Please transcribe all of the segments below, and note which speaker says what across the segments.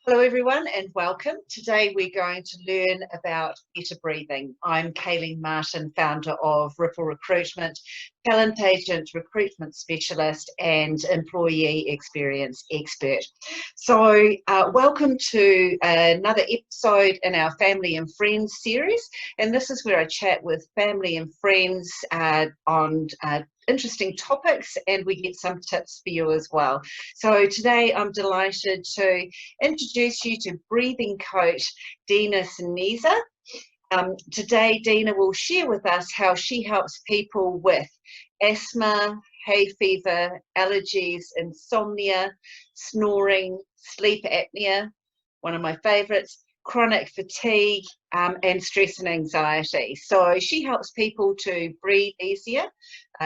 Speaker 1: Hello everyone and welcome. Today we're going to learn about better breathing. I'm Kayleen Martin, founder of Ripple Recruitment, talent agent, recruitment specialist and employee experience expert. So welcome to another episode in our Family and Friends series, and this is where I chat with family and friends on interesting topics, and we get some tips for you as well. So today I'm delighted to introduce you to breathing coach Dina Ceniza. Today Dina will share with us how she helps people with asthma, hay fever, allergies, insomnia, snoring, sleep apnea, one of my favorites, chronic fatigue, and stress and anxiety. So she helps people to breathe easier,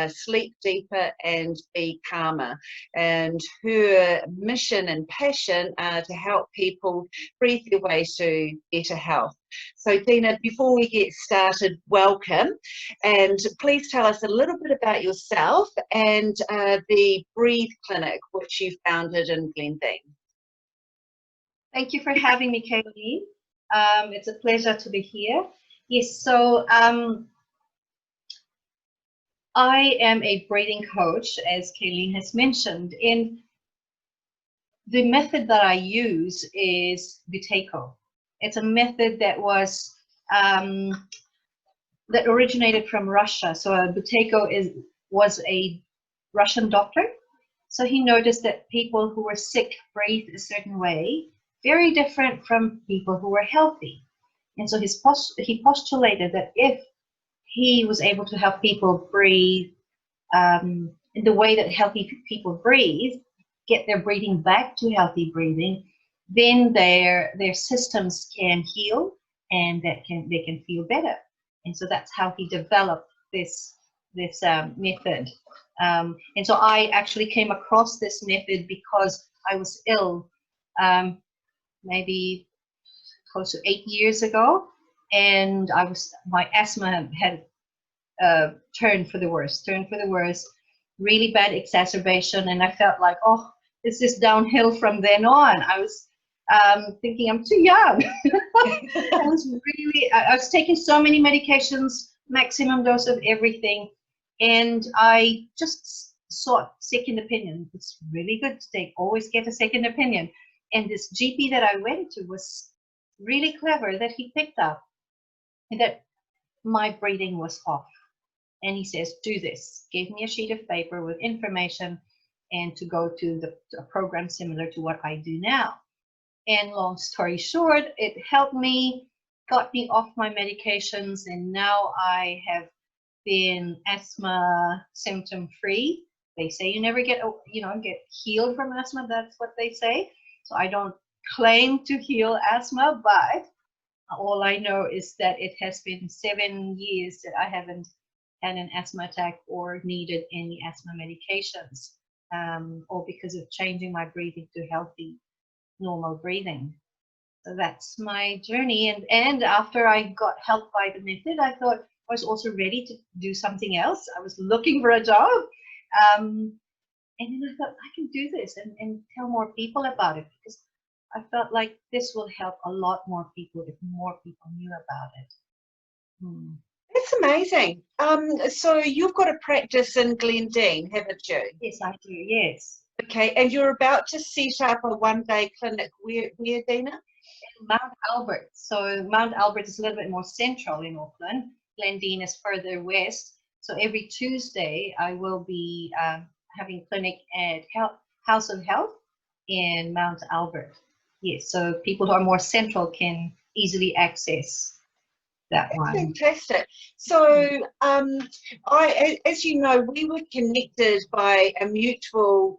Speaker 1: sleep deeper and be calmer. And her mission and passion are to help people breathe their way to better health. So Dina, before we get started, welcome, and please tell us a little bit about yourself and the Breathe Clinic which you founded in Glendine.
Speaker 2: Thank you for having me, Kayleen. It's a pleasure to be here. Yes, so I am a breathing coach, as Kayleen has mentioned, and the method that I use is Buteyko. It's a method that was that originated from Russia. So Buteyko was a Russian doctor. So he noticed that people who were sick breathed a certain way, very different from people who were healthy. And so he postulated that if he was able to help people breathe in the way that healthy people breathe, get their breathing back to healthy breathing, then their systems can heal and they can feel better. And so that's how he developed this method. And so I actually came across this method because I was ill maybe close to 8 years ago, and my asthma had turned for the worst, really bad exacerbation, and I felt like, oh, this is downhill from then on. I was thinking I'm too young. I was taking so many medications, maximum dose of everything, and I just sought second opinion. It's really good to always get a second opinion. And this GP that I went to was really clever, that he picked up that my breathing was off. And he says, do this. Gave me a sheet of paper with information and to go to a program similar to what I do now. And long story short, it helped me, got me off my medications, and now I have been asthma symptom free. They say you never get healed from asthma. That's what they say. So I don't claim to heal asthma, but all I know is that it has been 7 years that I haven't had an asthma attack or needed any asthma medications, all because of changing my breathing to healthy, normal breathing. So that's my journey. And after I got helped by the method, I thought I was also ready to do something else. I was looking for a job. And then I thought, I can do this and tell more people about it, because I felt like this will help a lot more people if more people knew about it.
Speaker 1: That's amazing. So you've got a practice in Glendine, haven't you?
Speaker 2: Yes, I do, yes.
Speaker 1: Okay, and you're about to set up a one-day clinic. Where, Dina?
Speaker 2: Mount Albert. So Mount Albert is a little bit more central in Auckland. Glendine is further west. So every Tuesday I will be having clinic at House of Health in Mount Albert. Yes, so people who are more central can easily access that one.
Speaker 1: Fantastic. So as you know, we were connected by a mutual,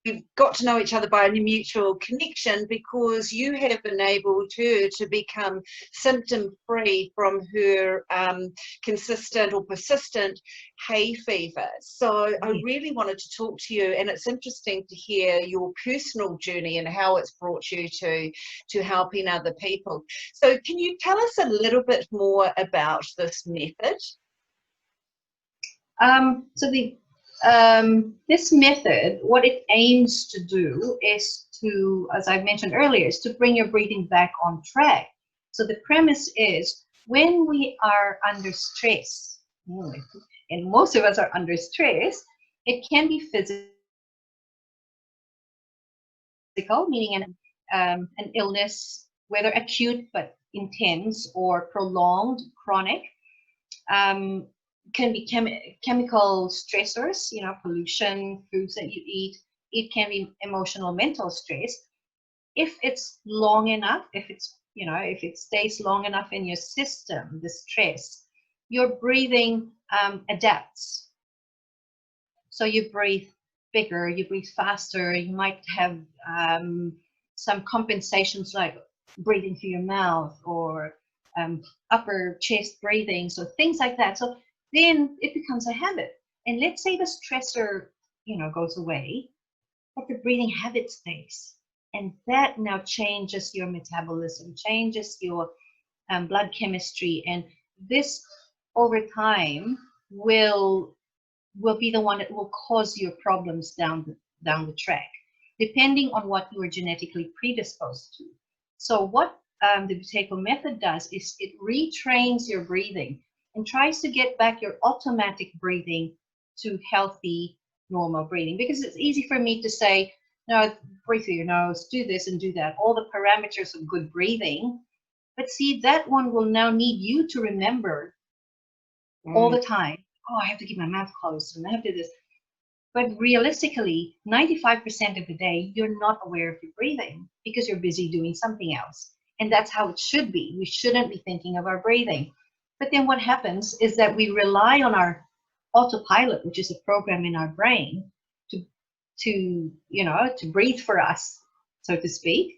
Speaker 1: we've got to know each other by a mutual connection, because you have enabled her to become symptom-free from her consistent or persistent hay fever. So I really wanted to talk to you, and it's interesting to hear your personal journey and how it's brought you to helping other people. So can you tell us a little bit more about this method?
Speaker 2: This method, what it aims to do is to, as I mentioned earlier, is to bring your breathing back on track. So the premise is when we are under stress, and most of us are under stress, it can be physical, meaning an illness, whether acute but intense or prolonged, chronic. Can be chemical stressors, pollution, foods that you eat. It can be emotional, mental stress. If it's long enough, if it stays long enough in your system, the stress, your breathing adapts. So you breathe bigger, you breathe faster, you might have some compensations like breathing through your mouth or upper chest breathing, so things like that. So then it becomes a habit. And let's say the stressor, goes away, but the breathing habit stays. And that now changes your metabolism, changes your blood chemistry. And this over time will be the one that will cause your problems down the track, depending on what you are genetically predisposed to. So what the Buteyko method does is it retrains your breathing and tries to get back your automatic breathing to healthy, normal breathing. Because it's easy for me to say, no, breathe through your nose, do this and do that, all the parameters of good breathing. But see, that one will now need you to remember all the time. Oh, I have to keep my mouth closed and I have to do this. But realistically, 95% of the day, you're not aware of your breathing because you're busy doing something else. And that's how it should be. We shouldn't be thinking of our breathing. But then what happens is that we rely on our autopilot, which is a program in our brain, to breathe for us, so to speak.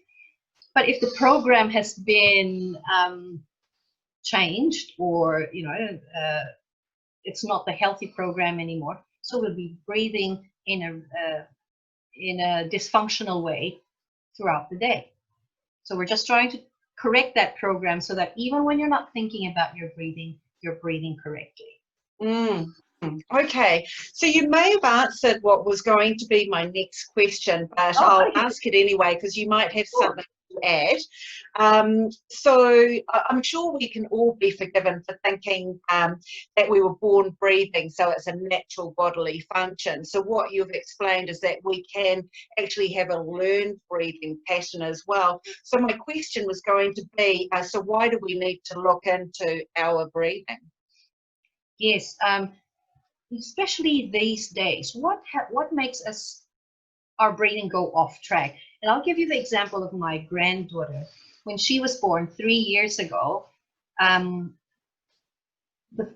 Speaker 2: But if the program has been changed, or it's not the healthy program anymore, so we'll be breathing in a dysfunctional way throughout the day. So we're just trying to correct that program so that even when you're not thinking about your breathing, you're breathing correctly.
Speaker 1: Okay, so you may have answered what was going to be my next question, but I'll ask it anyway because you might have something to add. So I'm sure we can all be forgiven for thinking that we were born breathing, so it's a natural bodily function. So what you've explained is that we can actually have a learned breathing pattern as well. So my question was going to be, so why do we need to look into our breathing?
Speaker 2: Yes. Especially these days, what makes our breathing go off track? And I'll give you the example of my granddaughter. When she was born 3 years ago, the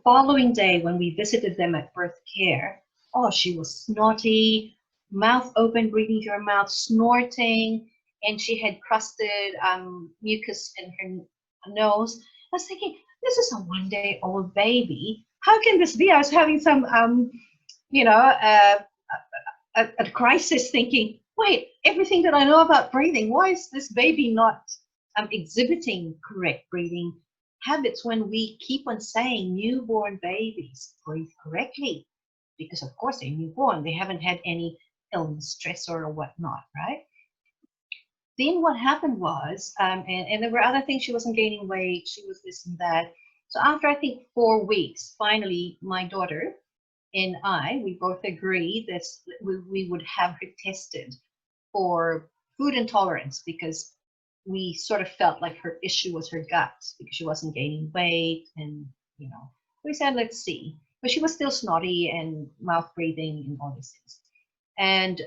Speaker 2: following day when we visited them at birth care, she was snotty, mouth open, breathing through her mouth, snorting, and she had crusted mucus in her nose. I was thinking, this is a one-day-old baby. How can this be? I was having some, a crisis, thinking, wait, everything that I know about breathing, why is this baby not exhibiting correct breathing habits when we keep on saying newborn babies breathe correctly? Because, of course, they're newborn. They haven't had any illness, stress, or whatnot, right? Then what happened was, and there were other things, she wasn't gaining weight, she was this and that. So after, I think, 4 weeks, finally, my daughter and we both agreed that we would have her tested for food intolerance, because we sort of felt like her issue was her gut, because she wasn't gaining weight. And, we said, let's see. But she was still snotty and mouth breathing and all these things. And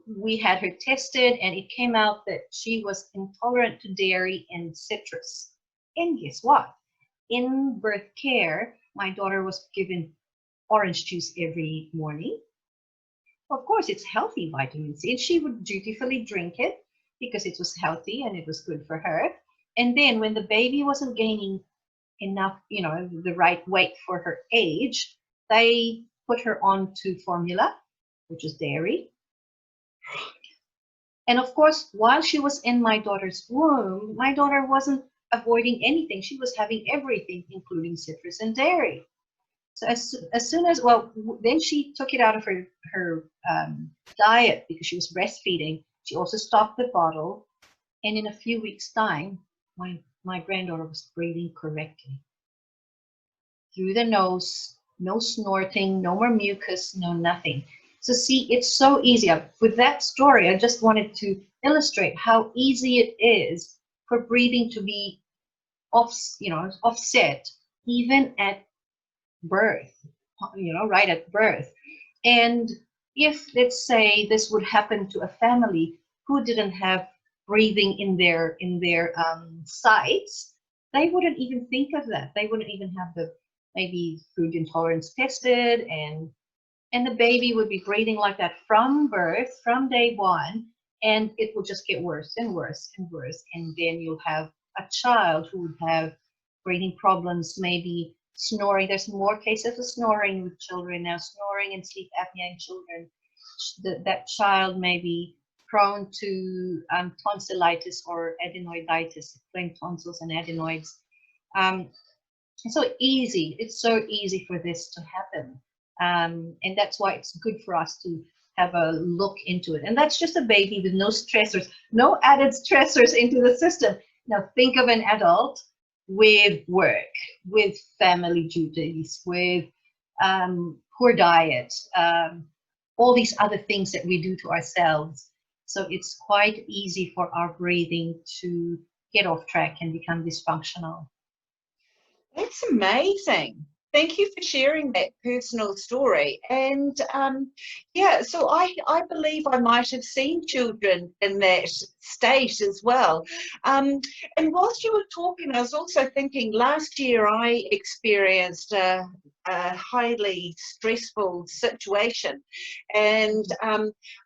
Speaker 2: we had her tested, and it came out that she was intolerant to dairy and citrus. And guess what? In birth care, my daughter was given orange juice every morning. Of course, it's healthy vitamin C, and she would dutifully drink it because it was healthy and it was good for her. And then when the baby wasn't gaining enough, the right weight for her age, they put her on to formula, which is dairy. And of course, while she was in my daughter's womb, my daughter wasn't avoiding anything. She was having everything, including citrus and dairy. So as soon as, then she took it out of her diet because she was breastfeeding. She also stopped the bottle, and in a few weeks' time, my granddaughter was breathing correctly through the nose, no snorting, no more mucus, no nothing. So see, it's so easy. With that story, I just wanted to illustrate how easy it is for breathing to be offset, even at birth, right at birth. And if, let's say, this would happen to a family who didn't have breathing in their sites, they wouldn't even think of that. They wouldn't even have the maybe food intolerance tested, and the baby would be breathing like that from birth, from day one, and it will just get worse and worse and worse. And then you'll have a child who would have breathing problems, maybe snoring. There's more cases of snoring with children now, snoring and sleep apnea in children. That child may be prone to tonsillitis or adenoiditis, plain tonsils and adenoids. It's so easy. It's so easy for this to happen. And that's why it's good for us to have a look into it. And that's just a baby with no stressors, no added stressors into the system. Now think of an adult with work, with family duties, with poor diet, all these other things that we do to ourselves. So it's quite easy for our breathing to get off track and become dysfunctional.
Speaker 1: That's amazing. Thank you for sharing that personal story. And yeah, so I believe I might have seen children in that state as well. And whilst you were talking, I was also thinking last year I experienced a highly stressful situation. And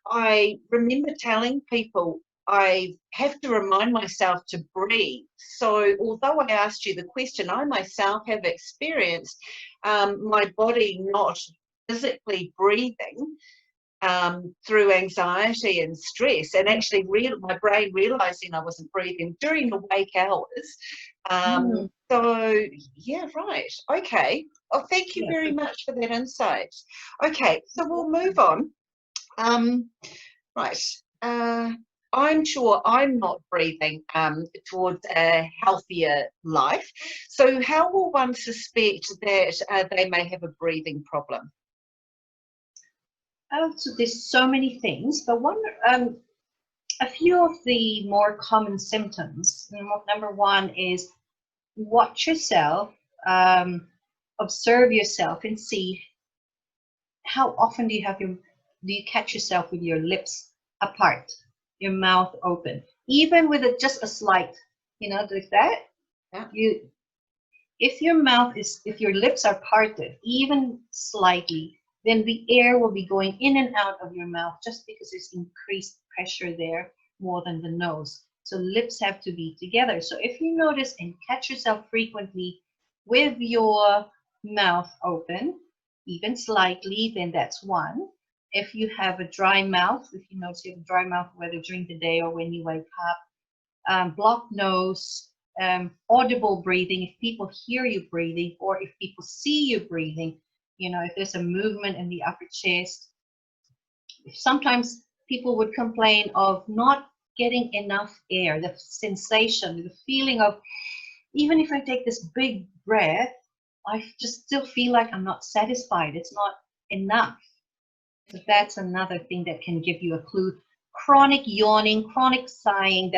Speaker 1: I remember telling people, I have to remind myself to breathe. So although I asked you the question, I myself have experienced my body not physically breathing through anxiety and stress, and actually my brain realizing I wasn't breathing during awake hours. So yeah, right. Okay. Oh, thank you very much for that insight. Okay, so we'll move on. Right. I'm sure I'm not breathing towards a healthier life. So how will one suspect that they may have a breathing problem?
Speaker 2: So there's so many things, but a few of the more common symptoms. Number one is watch yourself, observe yourself, and see how often do you catch yourself with your lips apart, your mouth open, even with just a slight, like that.
Speaker 1: Yeah.
Speaker 2: If your lips are parted, even slightly, then the air will be going in and out of your mouth just because there's increased pressure there more than the nose. So lips have to be together. So if you notice and catch yourself frequently with your mouth open, even slightly, then that's one. If you have a dry mouth, if you notice you have a dry mouth, whether during the day or when you wake up, blocked nose, audible breathing, if people hear you breathing or if people see you breathing, if there's a movement in the upper chest. Sometimes people would complain of not getting enough air, the sensation, the feeling of, even if I take this big breath, I just still feel like I'm not satisfied. It's not enough. So that's another thing that can give you a clue. Chronic yawning, chronic sighing,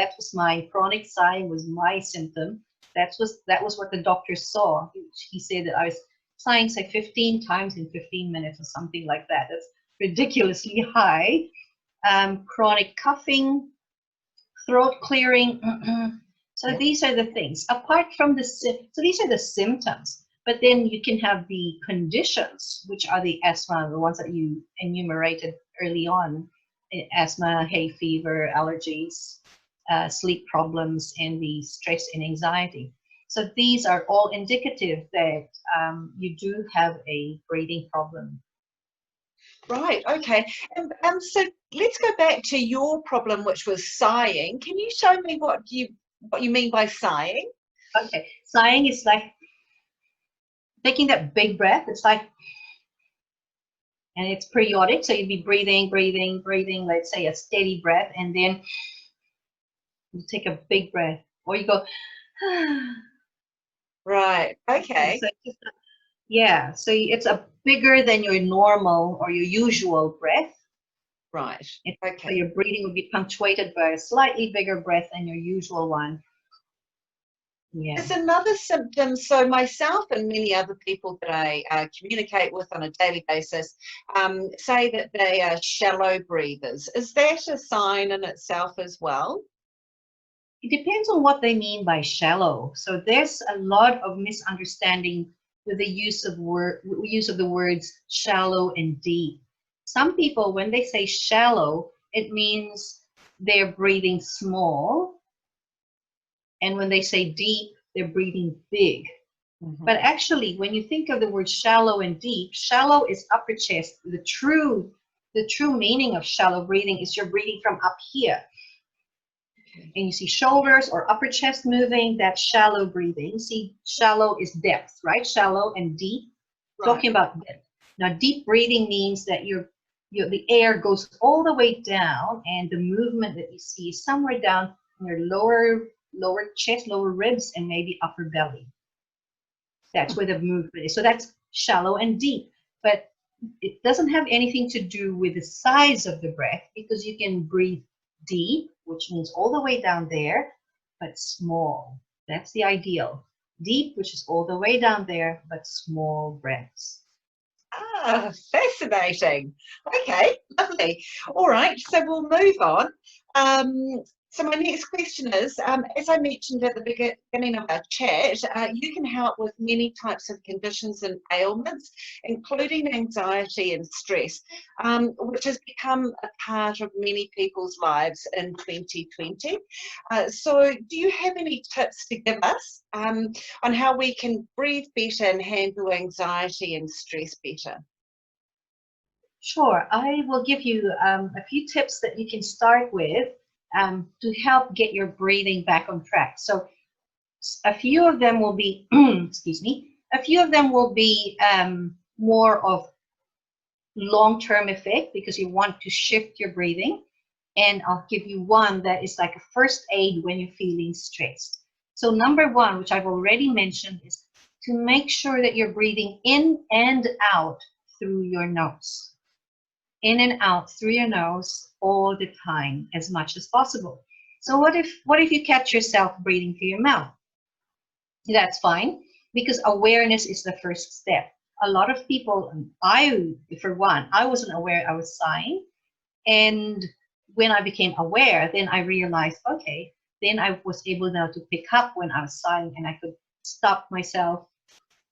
Speaker 2: chronic sighing was my symptom. That was what the doctor saw. He said that I was sighing, say, 15 times in 15 minutes or something like that. That's ridiculously high. Chronic coughing, throat clearing. So these are the things. Apart from so these are the symptoms. But then you can have the conditions, which are the asthma, the ones that you enumerated early on. Asthma, hay fever, allergies, sleep problems, and the stress and anxiety. So these are all indicative that you do have a breathing problem.
Speaker 1: Right, okay. So let's go back to your problem, which was sighing. Can you show me what you mean by sighing?
Speaker 2: Okay, sighing is like taking that big breath. It's like And it's periodic, so you'd be breathing, breathing, breathing, let's say a steady breath, and then you take a big breath, or you go,
Speaker 1: Right. Okay.
Speaker 2: so it's just yeah, so it's a bigger than your normal or your usual breath.
Speaker 1: Right.
Speaker 2: So
Speaker 1: Okay.
Speaker 2: your breathing would be punctuated by a slightly bigger breath than your usual one. Yeah.
Speaker 1: There's another symptom. So myself and many other people that I communicate with on a daily basis say that they are shallow breathers. Is that a sign in itself as well?
Speaker 2: It depends on what they mean by shallow. So there's a lot of misunderstanding with the use of the words shallow and deep. Some people, when they say shallow, it means they're breathing small, and when they say deep, they're breathing big. But actually, when you think of the word shallow and deep, shallow is upper chest. The true meaning of shallow breathing is you're breathing from up here. And you see shoulders or upper chest moving, that's shallow breathing. See, shallow is depth, right? Shallow and deep.
Speaker 1: Right.
Speaker 2: Talking about depth. Now, deep breathing means that the air goes all the way down, and the movement that you see is somewhere down in your lower chest, lower ribs, and maybe upper belly. That's where the movement is. So that's shallow and deep. But it doesn't have anything to do with the size of the breath, because you can breathe deep, which means all the way down there, but small. That's the ideal. Deep, which is all the way down there, but small breaths.
Speaker 1: Ah, fascinating. Okay, lovely. All right, so we'll move on. So my next question is, as I mentioned at the beginning of our chat, you can help with many types of conditions and ailments, including anxiety and stress, which has become a part of many people's lives in 2020. So do you have any tips to give us on how we can breathe better and handle anxiety and stress better?
Speaker 2: Sure, I will give you a few tips that you can start with to help get your breathing back on track. So a few of them will be, excuse me, a few of them will be more of long-term effect because you want to shift your breathing. And I'll give you one that is like a first aid when you're feeling stressed. So number one, which I've already mentioned, is to make sure that you're breathing in and out through your nose. In and out through your nose all the time, as much as possible. So what if you catch yourself breathing through your mouth? That's fine, because awareness is the first step. A lot of people, for one, I wasn't aware I was sighing. And when I became aware, then I realized, okay, then I was able now to pick up when I was sighing, and I could stop myself,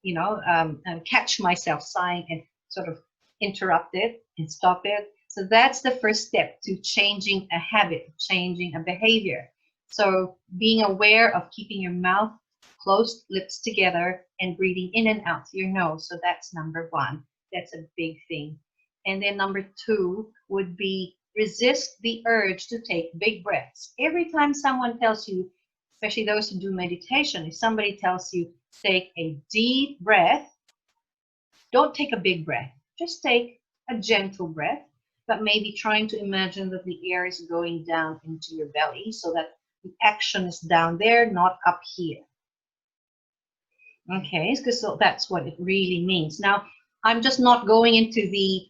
Speaker 2: and catch myself sighing and sort of interrupt it and stop it. So that's the first step to changing a habit, changing a behavior. So being aware of keeping your mouth closed, lips together, and breathing in and out through your nose. So that's number one. That's a big thing. And then number two would be resist the urge to take big breaths. Every time someone tells you, especially those who do meditation, if somebody tells you, take a deep breath, don't take a big breath. Just take a gentle breath, but maybe trying to imagine that the air is going down into your belly so that the action is down there, not up here. Okay, so that's what it really means. Now, I'm just not going into the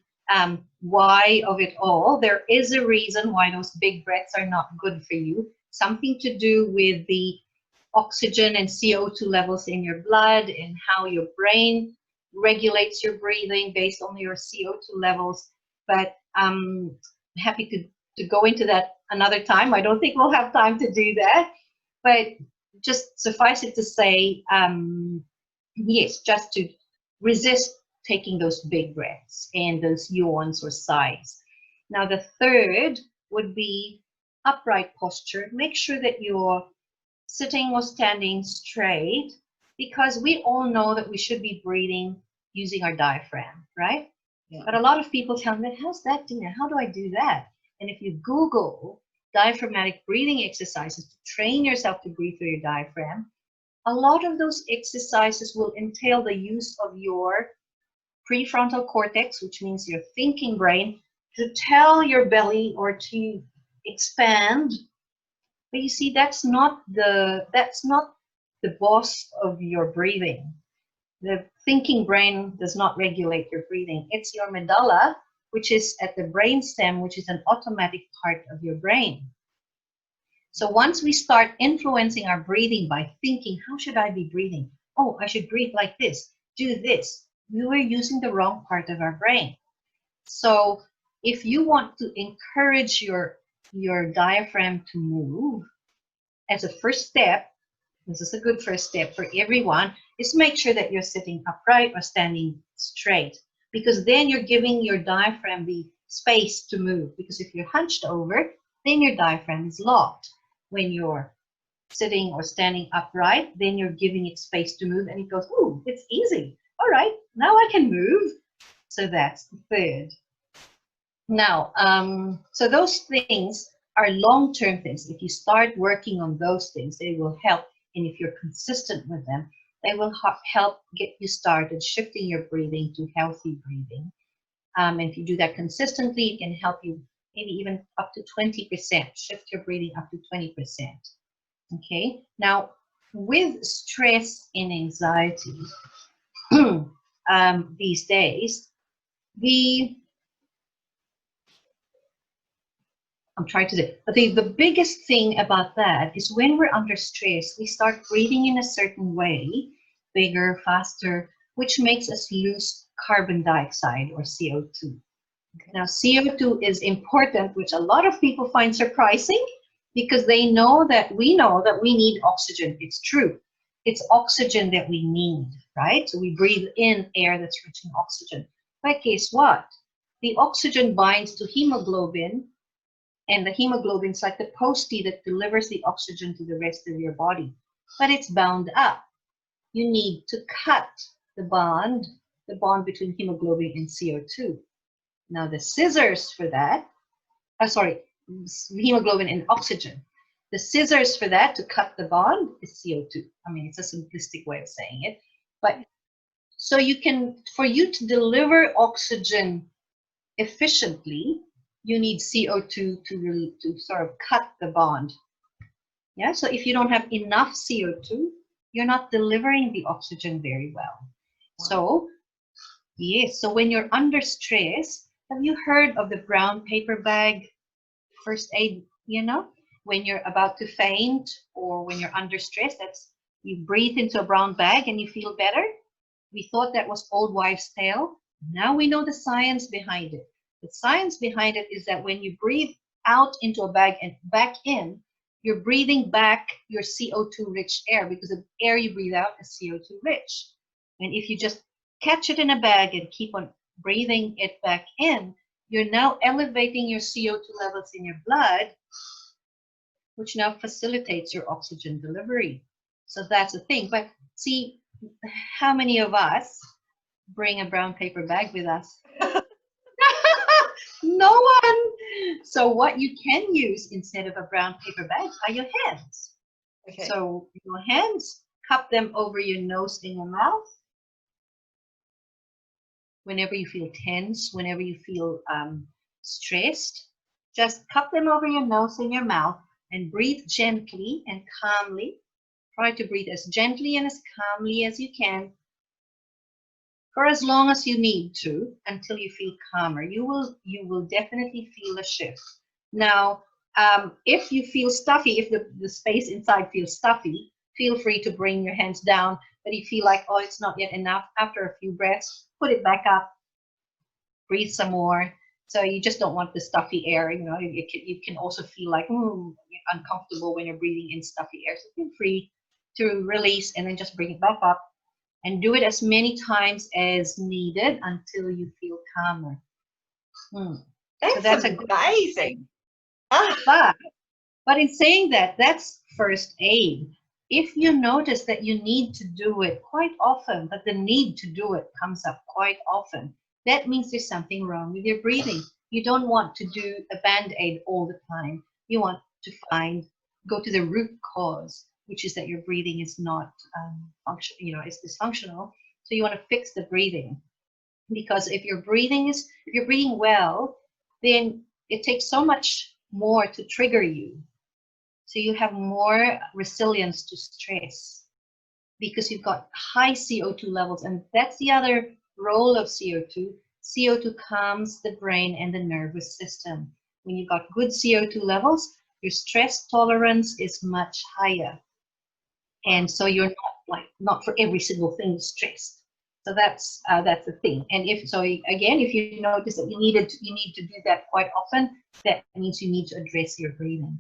Speaker 2: why of it all. There is a reason why those big breaths are not good for you. Something to do with the oxygen and CO2 levels in your blood and how your brain regulates your breathing based on your CO2 levels. But I'm happy to go into that another time. I don't think we'll have time to do that. But just suffice it to say, yes, just to resist taking those big breaths and those yawns or sighs. Now, the third would be upright posture. Make sure that you're sitting or standing straight, because we all know that we should be breathing using our diaphragm, right?
Speaker 1: Yeah.
Speaker 2: But a lot of people tell me, how's that, Dina? How do I do that? And if you Google diaphragmatic breathing exercises to train yourself to breathe through your diaphragm, a lot of those exercises will entail the use of your prefrontal cortex, which means your thinking brain, to tell your belly or to expand. But you see, that's not the boss of your breathing. The thinking brain does not regulate your breathing. It's your medulla, which is at the brainstem, which is an automatic part of your brain. So once we start influencing our breathing by thinking, how should I be breathing? Oh, I should breathe like this, do this. We were using the wrong part of our brain. So if you want to encourage your diaphragm to move, as a first step, this is a good first step for everyone, is make sure that you're sitting upright or standing straight, because then you're giving your diaphragm the space to move. Because if you're hunched over, then your diaphragm is locked. When you're sitting or standing upright, then you're giving it space to move, and it goes, ooh, it's easy. All right, now I can move. So that's the third. Now, so those things are long-term things. If you start working on those things, they will help. And if you're consistent with them, they will help get you started shifting your breathing to healthy breathing. And if you do that consistently, it can help you maybe even up to 20%, shift your breathing up to 20%. Okay, now with stress and anxiety these days, the biggest thing about that is when we're under stress, we start breathing in a certain way, bigger, faster, which makes us lose carbon dioxide or CO2. Okay. Now, CO2 is important, which a lot of people find surprising, because we know that we need oxygen. It's true. It's oxygen that we need, right? So we breathe in air that's rich in oxygen. But guess what? The oxygen binds to hemoglobin, and the hemoglobin is like the postie that delivers the oxygen to the rest of your body. But it's bound up. You need to cut the bond between hemoglobin and CO2. Now the scissors for that, hemoglobin and oxygen. The scissors for that to cut the bond is CO2. I mean, it's a simplistic way of saying it. But so for you to deliver oxygen efficiently, you need CO2 to sort of cut the bond. Yeah, so if you don't have enough CO2, you're not delivering the oxygen very well. Wow. So, yes, so when you're under stress, have you heard of the brown paper bag first aid, when you're about to faint or when you're under stress, you breathe into a brown bag and you feel better? We thought that was old wives' tale. Now we know the science behind it. The science behind it is that when you breathe out into a bag and back in, you're breathing back your CO2-rich air, because the air you breathe out is CO2-rich. And if you just catch it in a bag and keep on breathing it back in, you're now elevating your CO2 levels in your blood, which now facilitates your oxygen delivery. So that's the thing. But see, how many of us bring a brown paper bag with us? No one. So what you can use instead of a brown paper bag are your hands. Okay. So your hands, cup them over your nose and your mouth. Whenever you feel tense, whenever you feel stressed, just cup them over your nose and your mouth and breathe gently and calmly. Try to breathe as gently and as calmly as you can for as long as you need to until you feel calmer. You will definitely feel a shift. Now, if you feel stuffy, if the space inside feels stuffy, feel free to bring your hands down. But you feel like, oh, it's not yet enough, after a few breaths, put it back up, breathe some more. So you just don't want the stuffy air. You can also feel like uncomfortable when you're breathing in stuffy air. So feel free to release and then just bring it back up. And do it as many times as needed until you feel calmer.
Speaker 1: That's amazing.
Speaker 2: But in saying that, that's first aid. If you notice that you need to do it quite often, that the need to do it comes up quite often, that means there's something wrong with your breathing. You don't want to do a Band-Aid all the time. You want to go to the root cause, which is that your breathing is not is dysfunctional. So you want to fix the breathing. because if you're breathing well, then it takes so much more to trigger you. So you have more resilience to stress because you've got high CO2 levels. And that's the other role of CO2. CO2 calms the brain and the nervous system. When you've got good CO2 levels, your stress tolerance is much higher. And so you're not for every single thing stressed. So that's the thing. And if you notice that you need to do that quite often, that means you need to address your breathing.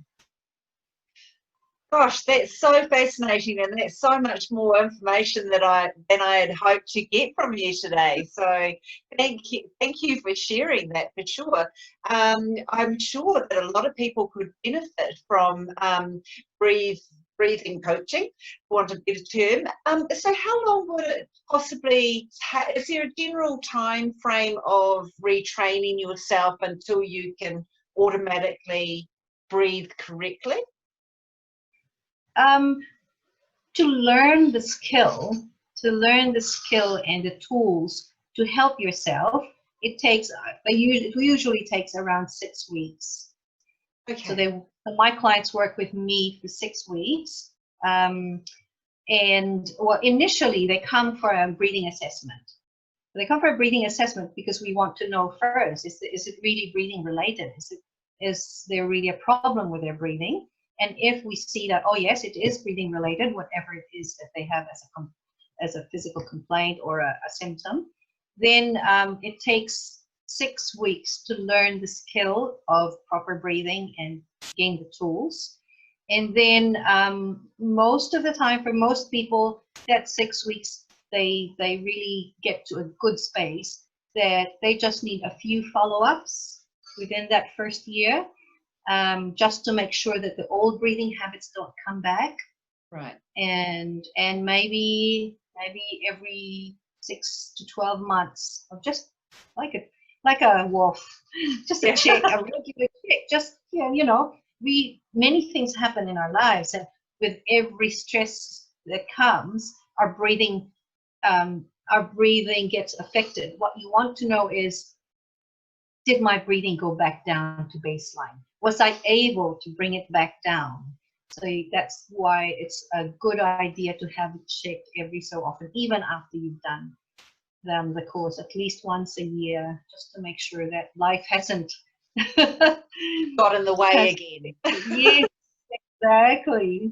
Speaker 1: Gosh, that's so fascinating, and that's so much more information than I had hoped to get from you today. So thank you for sharing that, for sure. I'm sure that a lot of people could benefit from breathing coaching, for want of a better term. So how long would it possibly take? Is there a general time frame of retraining yourself until you can automatically breathe correctly?
Speaker 2: To learn the skill and the tools to help yourself, it usually takes around 6 weeks.
Speaker 1: Okay.
Speaker 2: So my clients work with me for 6 weeks, and initially they come for a breathing assessment. They come for a breathing assessment because we want to know first, is it really breathing related? Is there really a problem with their breathing? And if we see that, oh yes, it is breathing related, whatever it is that they have as a physical complaint or a symptom, then it takes 6 weeks to learn the skill of proper breathing and gain the tools. And then most of the time, for most people, that 6 weeks, they really get to a good space that they just need a few follow-ups within that first year, just to make sure that the old breathing habits don't come back.
Speaker 1: Right.
Speaker 2: And maybe every 6 to 12 months, or just like a wolf, just a check, a regular check. Just many things happen in our lives, and with every stress that comes, our breathing gets affected. What you want to know is, did my breathing go back down to baseline? Was I able to bring it back down? So that's why it's a good idea to have it checked every so often, even after you've done the course, at least once a year, just to make sure that life hasn't
Speaker 1: got in the way again.
Speaker 2: Yes, exactly.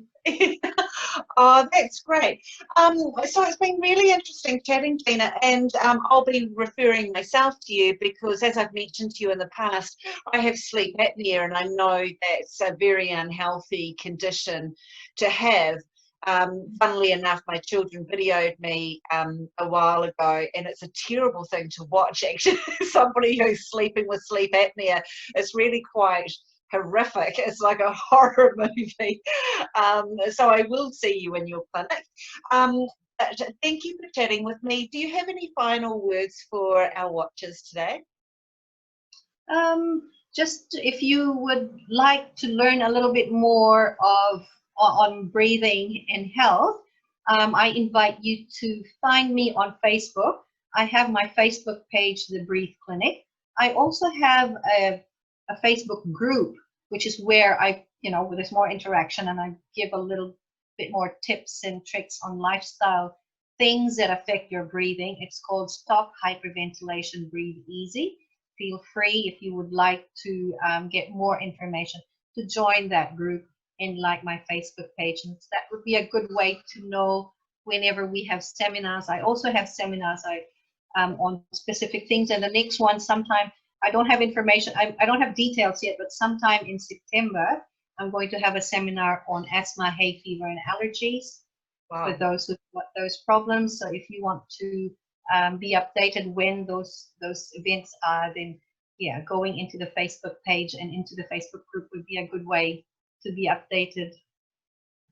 Speaker 1: Oh, that's great. So it's been really interesting chatting, Dina, and I'll be referring myself to you because, as I've mentioned to you in the past, I have sleep apnea, and I know that's a very unhealthy condition to have. Funnily enough, my children videoed me a while ago, and it's a terrible thing to watch, actually. Somebody who's sleeping with sleep apnea. It's really quite horrific. It's like a horror movie. So I will see you in your clinic. Thank you for chatting with me. Do you have any final words for our watchers today?
Speaker 2: Just if you would like to learn a little bit more on breathing and health, I invite you to find me on Facebook. I have my Facebook page, The Breathe Clinic. I also have a Facebook group, which is where there's more interaction, and I give a little bit more tips and tricks on lifestyle things that affect your breathing. It's called Stop Hyperventilation, Breathe Easy. Feel free, if you would like to get more information, to join that group and like my Facebook page. And that would be a good way to know whenever we have seminars. I also have seminars on specific things, and the next one sometime, I don't have information, I don't have details yet, but sometime in September, I'm going to have a seminar on asthma, hay fever, and allergies. Wow. For those who've got those problems. So if you want to be updated when those events are, then yeah, going into the Facebook page and into the Facebook group would be a good way to be updated.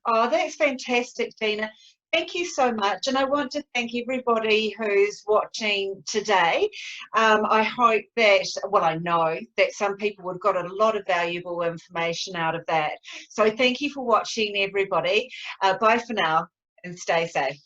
Speaker 1: Oh, that's fantastic, Dina. Thank you so much, and I want to thank everybody who's watching today. I hope that, well, I know that some people would have got a lot of valuable information out of that. So thank you for watching, everybody. Bye for now, and stay safe.